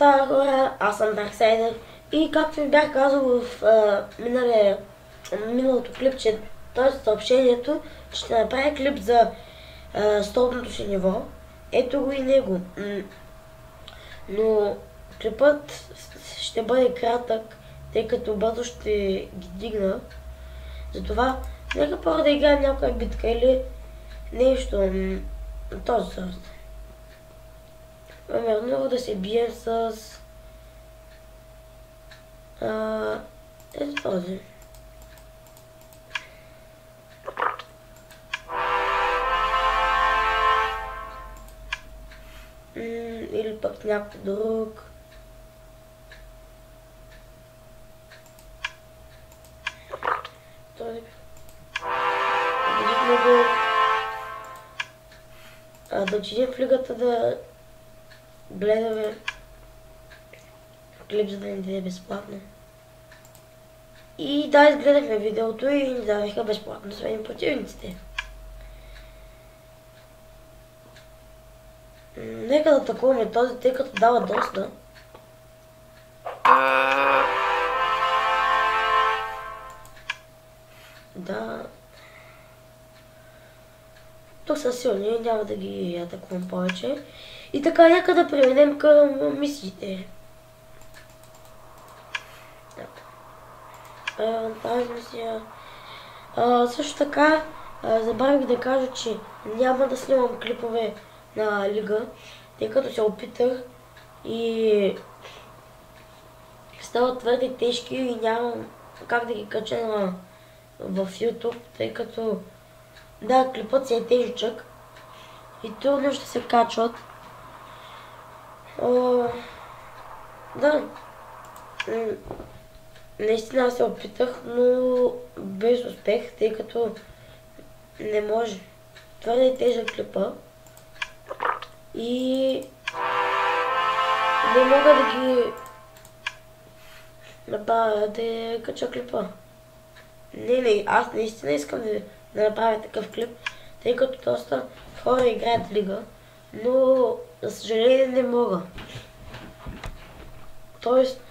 става хора, аз съм Дарксайдер и както ви бях казал в миналото клипче, т.е. съобщението, ще направя клип за стотното си ниво. Ето го и него. Но клипът ще бъде кратък, тъй като бързо ще ги дигна. Затова нека първо да играем някоя битка или нещо на този сорт. Примерно да се бием с ето този. Или пък някой друг. Този. Видихме го. Да отидем в лигата да гледаме клип, за да ни даде безплатно. И да, изгледахме видеото и ни даваха безплатно своими противниците. Нека да атакуваме този, тъй като дава доста. Да. Тук са силни, няма да ги атакувам повече. И така, нека да преминем към мисиите. Тази мисия. Също така, забравих да кажа, че няма да снимам клипове на лига, тъй като се опитах и стават твърде тежки и нямам как да ги кача в YouTube, тъй като да, клипът си е тежичък и трудно ще се качват. Да, наистина се опитах, но без успех, тъй като не може. Твърде е тежък клипа и не мога да ги направя да кача клипа. Не, аз наистина искам да направя такъв клип, тъй като доста хора играят лига, но за съжаление не мога. Тоест,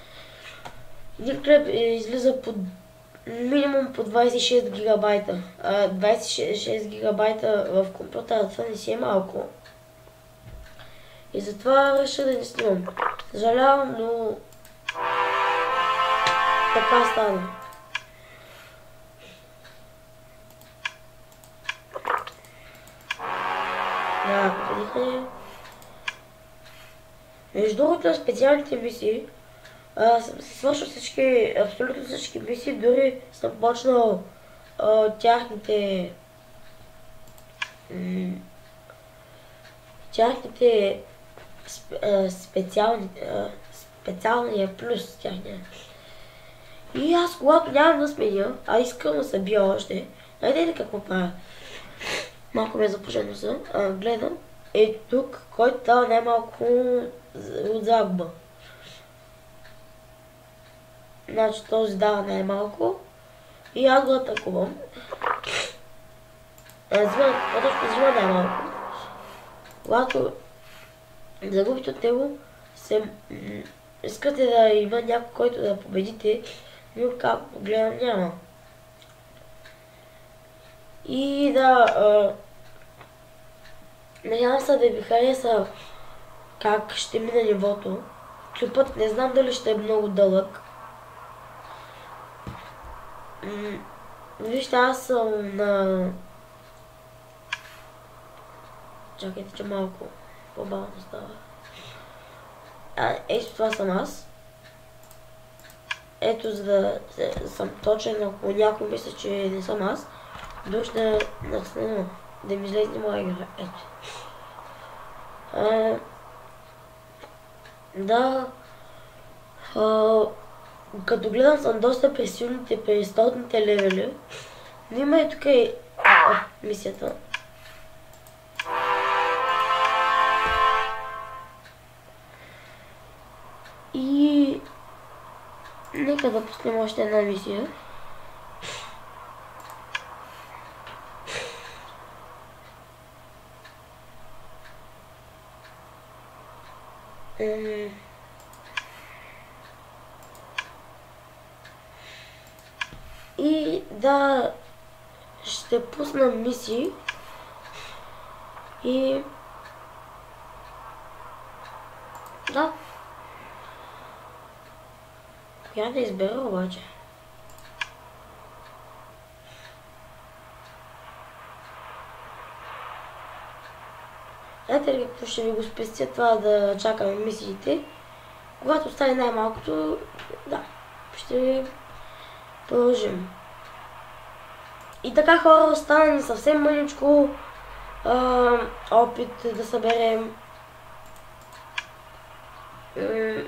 един клип излиза минимум по 26 гигабайта. 26 гигабайта в компютъра, това не си е малко. И затова реша да не снимам. Съжалявам, но така стана. Да, победихме. Между другото, специалните мисии съм се свършил абсолютно всички мисии, дори съм почнал тяхните специалния плюс тяхния. И аз когато нямам да сменя, а искам да се бия още, найде ли какво правя? Малко ме започнено съм, гледам, тук, който дава най-малко от загуба. Значи този дава най-малко и аз го атакувам. Взима най-малко. Когато загубите от него, искате да има някой, който да победите, но как гледам няма. И да, надявам се да ви хареса как ще мина нивото. Клипът не знам дали ще е много дълъг. Вижте, аз съм на... Чакайте, че малко по-бавно става. Ето това съм аз. Ето, за да съм точен, ако някой мисля, че не съм аз, друг ще да ми излезе моя игра. Ето. Да. Като гледам съм доста пресилните, престотните левели, но има и тук и мисията. И нека да пуснем още една мисия. И да, ще пусна мисии. И да. Коя да избера обаче? Знаете ли какво ще ви го спестя това да чакаме мисиите? Когато стане най-малкото, да, ще продължим. И така, хора, остана ни съвсем мъничко опит да съберем.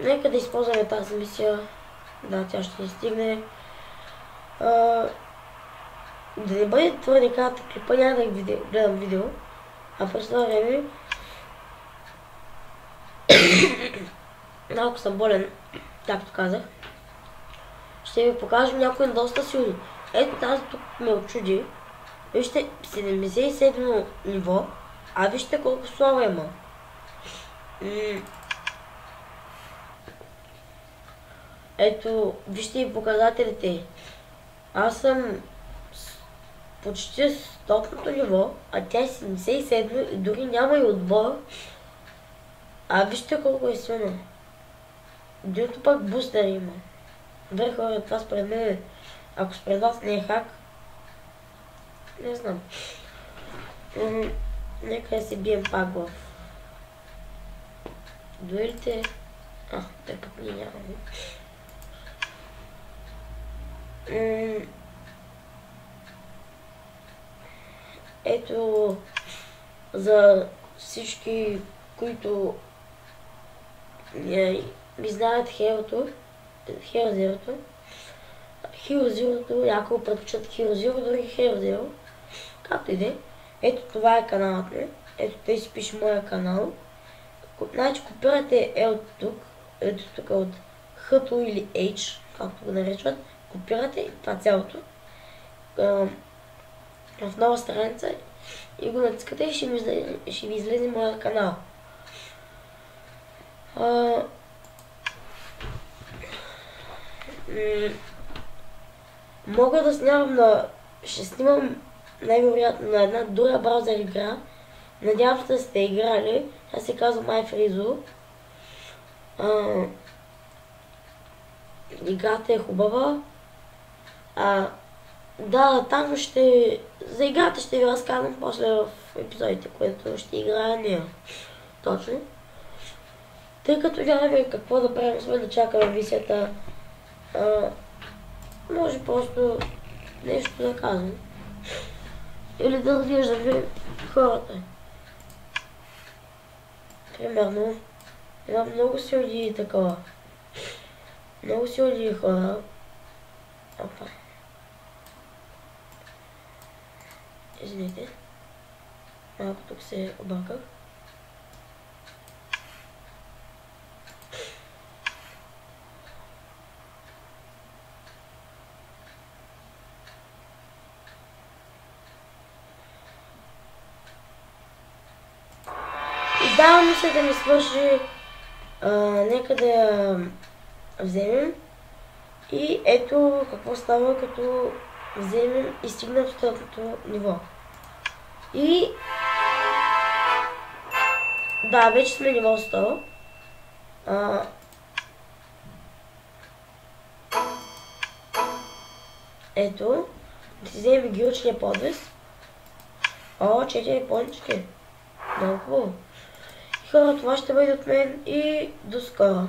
Нека да използваме тази мисия. Да, тя ще ни стигне. Да не бъде твърде кратък клипа, няма да гледам видео. А през това време малко съм болен, както казах. Ще ви покажем някои доста силни. Ето тази тук ме очуди. Вижте, 77 ниво, а вижте колко слава има. Ето, вижте и показателите. Аз съм почти 100-то ниво, а тя е 77 и дори няма и отбор. А вижте колко е силно. Другото пък бустер има. Добре, хора, това според мен, ако според вас не е хак, не знам. Нека да се бием пак в дуелите. Тъй пък ние нямаме. Ето, за всички, които ми знаят Hero Zero-то. Hero Zero-то, няколко предпочитат Hero Zero, дори Hero Zero. Както и да е. Ето това е каналът ми. Ето те си пише моя канал. Значи копирате от тук. Ето тук от H или H, както го наречват. Копирате и това цялото в нова страница и го натискате и ще ви излезе моя канал. Мога да снимам ще снимам най-вероятно на една друга браузър игра. Надявам се да сте играли. Тя се казва MyFreezo. Играта е хубава. Да, там за играта ще ви разказвам после в епизодите, които ще играя нея. Точно. Тъй като нямаме какво да правим, освен да чакаме мисията, може просто нещо да казвам. Или да разглеждаме хората. Примерно, има много силни такова. Много силни хора. Опа. Извините. Малко тук се обърках. И да, мисля да ми свърши. Нека да я вземем. И ето какво става, като вземем и стигнем до третото ниво. И да, вече сме ниво 100. Ето, да си вземем героичния подвес. 4 пончики. Много хубаво. И хора, това ще бъде от мен и до скоро.